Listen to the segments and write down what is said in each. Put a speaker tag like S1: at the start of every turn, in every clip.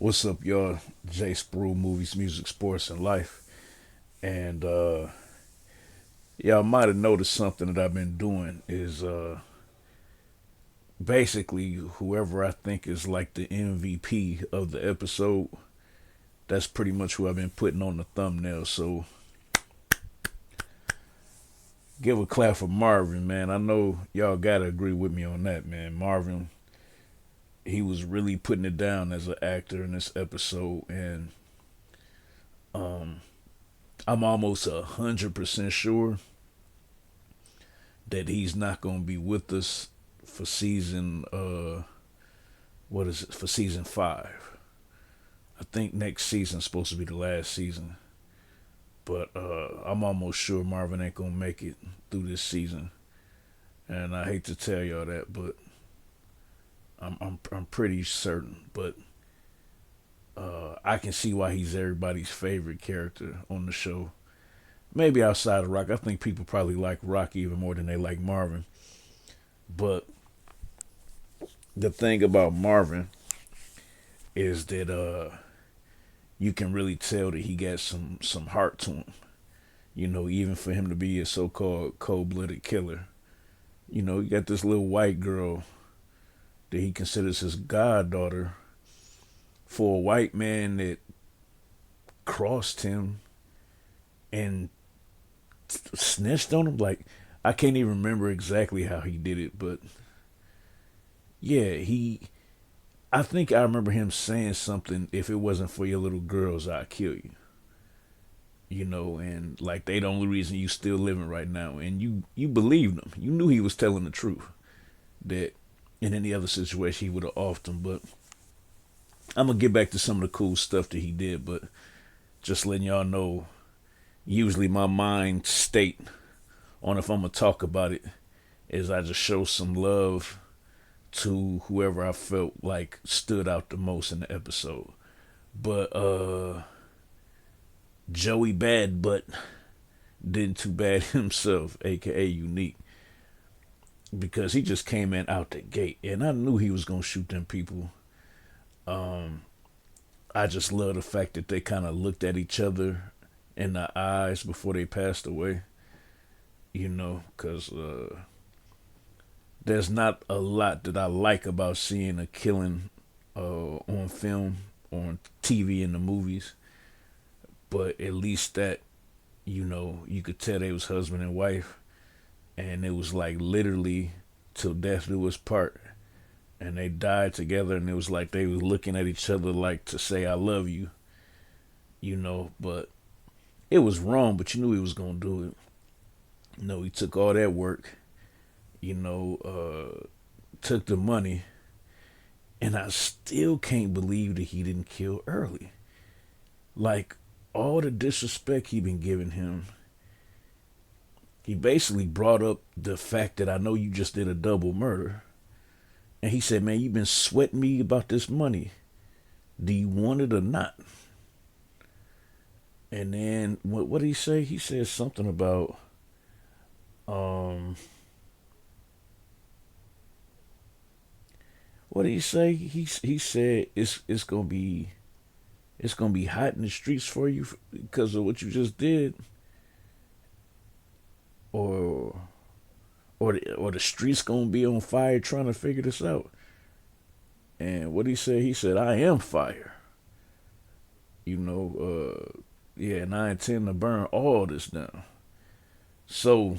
S1: What's up, y'all? Jay Spru, movies, music, sports, and life. And y'all might have noticed something that I've been doing is basically whoever I think is like the MVP of the episode. That's pretty much who I've been putting on the thumbnail. So give a clap for Marvin, man. I know y'all gotta agree with me on that, man. Marvin, he was really putting it down as an actor in this episode, and um, I'm almost 100% sure that he's not going to be with us for season what is it, for season 5. I think next season's supposed to be the last season, but I'm almost sure Marvin ain't going to make it through this season. And I hate to tell y'all that, but I'm pretty certain. But I can see why he's everybody's favorite character on the show. Maybe outside of Rock, I think people probably like Rock even more than they like Marvin. But the thing about Marvin is that you can really tell that he got some heart to him. You know, even for him to be a so-called cold-blooded killer. You know, you got this little white girl that he considers his goddaughter. For a white man that crossed him and snitched on him, like, I can't even remember exactly how he did it, but yeah, I think I remember him saying something. If it wasn't for your little girls, I'd kill you. You know, and like they the only reason you still living right now, and you believed him. You knew he was telling the truth. That in any other situation he would have offed him. But I'm gonna get back to some of the cool stuff that he did. But just letting y'all know, usually my mind state on if I'm gonna talk about it is I just show some love to whoever I felt like stood out the most in the episode. But Joey Bad Butt didn't too bad himself, aka Unique, because he just came in out the gate, and I knew he was gonna shoot them people. Um, I just love the fact that they kind of looked at each other in the eyes before they passed away. You know, because there's not a lot that I like about seeing a killing on film, on TV, in the movies. But at least that, you know, you could tell they was husband and wife, and it was like literally till death do us part, and they died together, and it was like they was looking at each other like to say I love you, you know. But it was wrong, but you knew he was gonna do it. You know, he took all that work, you know, took the money, and I still can't believe that he didn't kill early. Like all the disrespect he been giving him, he basically brought up the fact that I know you just did a double murder. And he said, man, you've been sweating me about this money. Do you want it or not? And then what did he say? He said something about um what did he say? He said it's gonna be hot in the streets for you because of what you just did, or or the streets gonna be on fire trying to figure this out. And what he said? He said, I am fire. You know, yeah, and I intend to burn all this down. So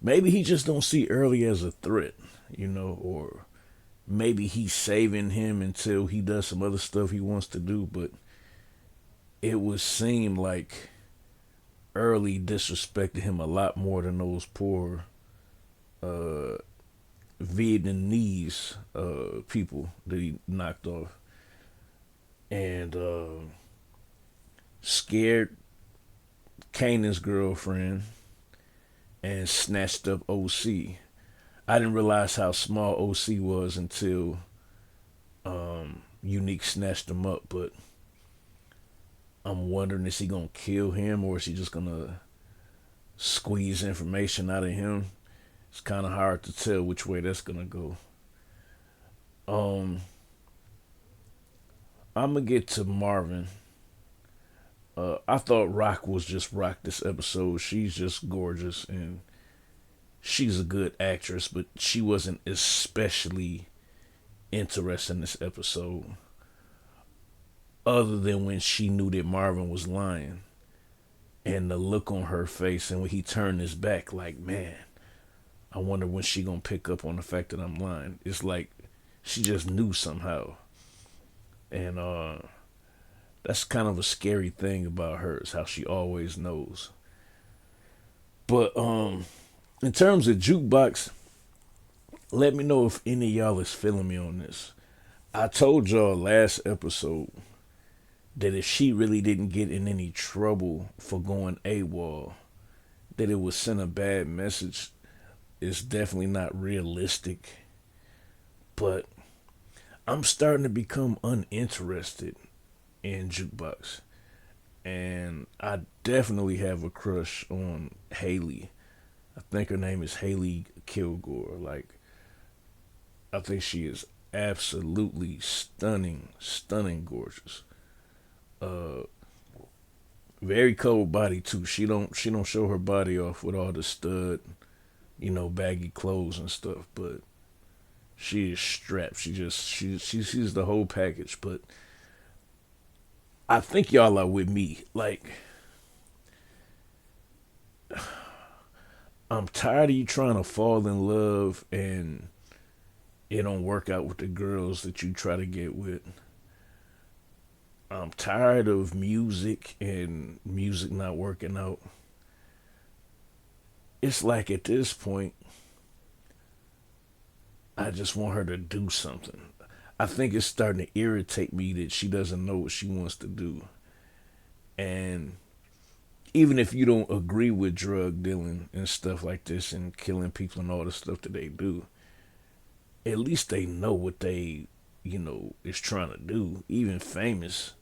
S1: maybe he just don't see early as a threat, you know, or maybe he's saving him until he does some other stuff he wants to do. But it would seem like early disrespected him a lot more than those poor uh, Vietnamese people that he knocked off, and scared Kanan's girlfriend and snatched up OC. I didn't realize how small OC was until Unique snatched him up, but I'm wondering, is he gonna kill him or is he just gonna squeeze information out of him? It's kind of hard to tell which way that's gonna go. Um, I'm gonna get to Marvin. I thought Rock was just Rock this episode. She's just gorgeous and she's a good actress, but she wasn't especially interesting this episode. Other than when she knew that Marvin was lying and the look on her face and when he turned his back, like, man, I wonder when she gonna pick up on the fact that I'm lying. It's like she just knew somehow. And that's kind of a scary thing about her is how she always knows. But in terms of jukebox, let me know if any of y'all is feeling me on this. I told y'all last episode that if she really didn't get in any trouble for going AWOL, that it would send a bad message. It's definitely not realistic. But I'm starting to become uninterested in jukebox. And I definitely have a crush on Haley. I think her name is Haley Kilgore. Like, I think she is absolutely stunning, stunning gorgeous. Uh, Very cold body too. She don't show her body off with all the stud, baggy clothes and stuff. But she is strapped. She's the whole package. But I think y'all are with me. Like, I'm tired of you trying to fall in love and it don't work out with the girls that you try to get with. I'm tired of music and music not working out. It's like at this point, I just want her to do something. I think it's starting to irritate me that she doesn't know what she wants to do. And even if you don't agree with drug dealing and stuff like this and killing people and all the stuff that they do, at least they know what they, is trying to do. Even Famous,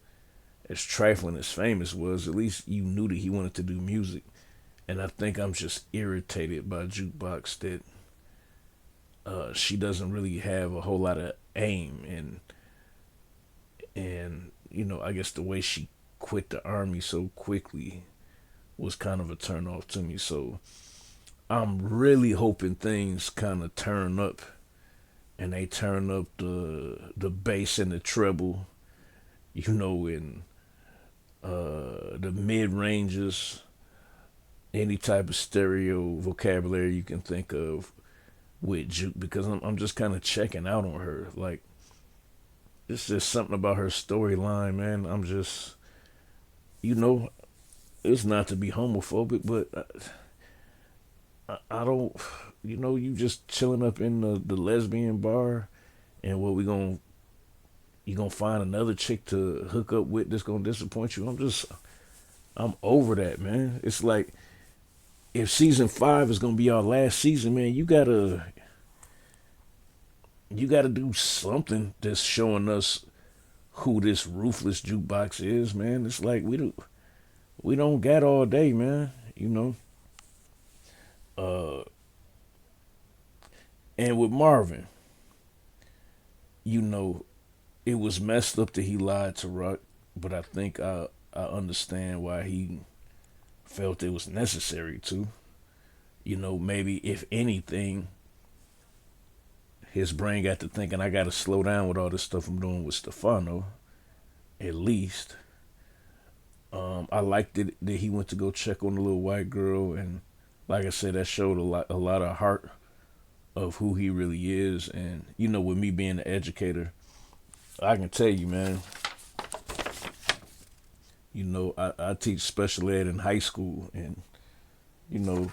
S1: as trifling as Famous was, at least you knew that he wanted to do music. And I think I'm just irritated by Jukebox that she doesn't really have a whole lot of aim and I guess the way she quit the army so quickly was kind of a turn off to me. So I'm really hoping things kind of turn up and they turn up the bass and the treble, in the mid ranges, any type of stereo vocabulary you can think of with Juke because I'm just kind of checking out on her. Like, it's just something about her storyline, man. I'm just, it's not to be homophobic, but I don't, you just chilling up in the lesbian bar, and what you gonna find another chick to hook up with that's gonna disappoint you. I'm over that, man. It's like if season 5 is gonna be our last season, man, you gotta do something that's showing us who this ruthless jukebox is, man. It's like we don't got all day, man. Uh, and with Marvin, you know, it was messed up that he lied to Ruck, but I think I understand why he felt it was necessary to. Maybe if anything, his brain got to thinking, I got to slow down with all this stuff I'm doing with Stefano, at least. I liked that he went to go check on the little white girl, and like I said, that showed a lot of heart of who he really is. And with me being an educator, I can tell you, man. I teach special ed in high school, and you know,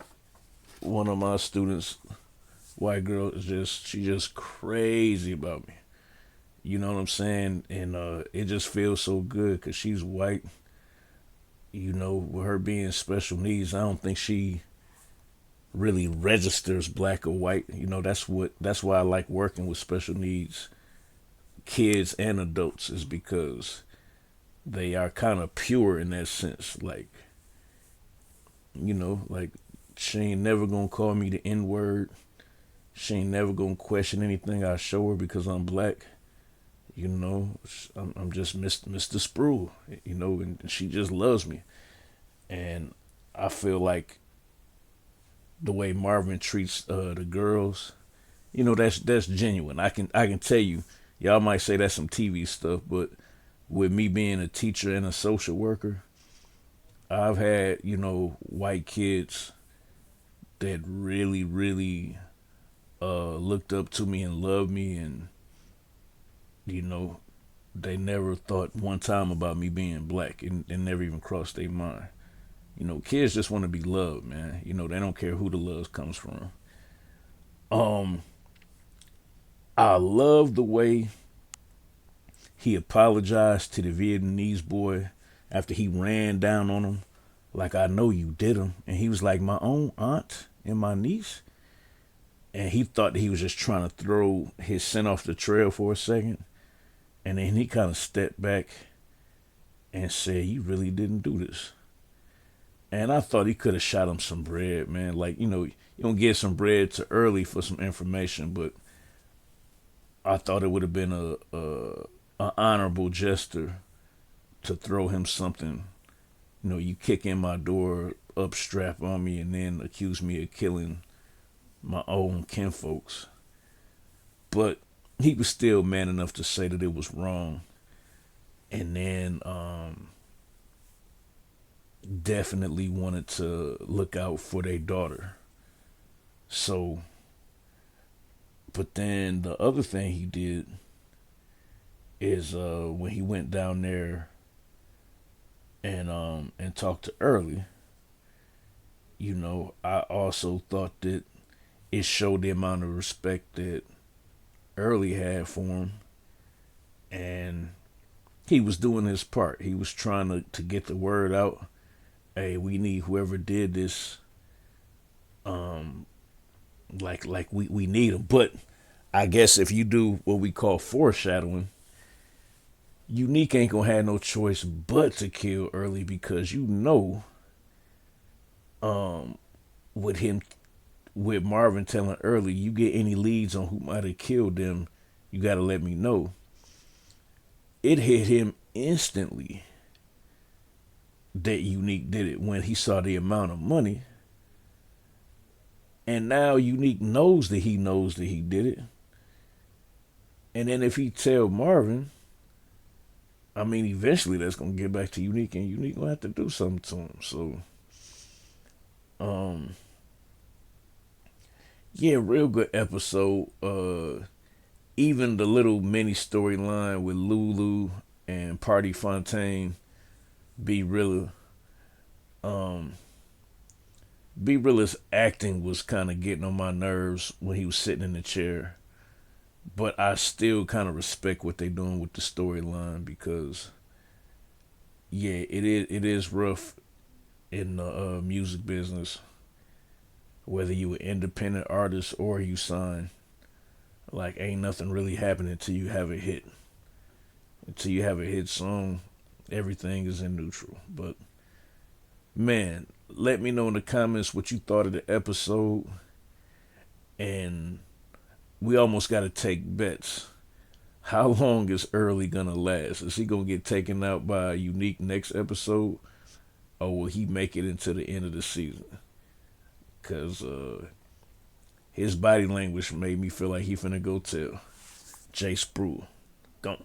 S1: one of my students, white girl, she just crazy about me. You know what I'm saying? And it just feels so good because she's white. With her being special needs, I don't think she really registers black or white. That's why I like working with special needs kids and adults is because they are kind of pure in that sense. Like she ain't never gonna call me the N word. She ain't never gonna question anything I show her because I'm black. You know, I'm just Mr. Spruill. You know, and she just loves me. And I feel like the way Marvin treats the girls, you know, that's genuine. I can tell you, y'all might say that's some TV stuff, but with me being a teacher and a social worker, I've had, you know, white kids that really, really looked up to me and loved me, and you know, they never thought one time about me being black, and never even crossed their mind. You know, kids just want to be loved, man. You know, they don't care who the love comes from. Um, I love the way he apologized to the Vietnamese boy after he ran down on him, like, I know you did him, and he was like, my own aunt and my niece, and he thought that he was just trying to throw his scent off the trail for a second, and then he kind of stepped back and said, you really didn't do this. And I thought he could have shot him some bread, man. Like, you know, you don't get some bread too early for some information, but I thought it would have been a honorable gesture to throw him something. You know, you kick in my door, up strap on me, and then accuse me of killing my own kinfolks. But he was still man enough to say that it was wrong, and then definitely wanted to look out for their daughter. So, but then the other thing he did is when he went down there and talked to Early, you know, I also thought that it showed the amount of respect that Early had for him, and he was doing his part. He was trying to get the word out. Hey, we need whoever did this. Um, like we need him. But I guess if you do what we call foreshadowing, Unique ain't gonna have no choice but to kill Early because you know, um, with him with Marvin telling Early, you get any leads on who might have killed them, you gotta let me know. It hit him instantly that Unique did it when he saw the amount of money. And now Unique knows that he did it. And then if he tell Marvin, I mean, eventually that's gonna get back to Unique, and Unique gonna have to do something to him. So, um, yeah, real good episode. Even the little mini storyline with Lulu and Party Fontaine, be real. Um, be realist acting was kind of getting on my nerves when he was sitting in the chair, but I still kind of respect what they're doing with the storyline because yeah, it is rough in the music business, whether you an independent artist or you sign. Like, ain't nothing really happening until you have a hit. Until you have a hit song, everything is in neutral. But man, let me know in the comments what you thought of the episode. And we almost got to take bets. How long is Early gonna last? Is he gonna get taken out by a Unique next episode, or will he make it into the end of the season? Cause his body language made me feel like he finna go tell Jay Spruill, don't.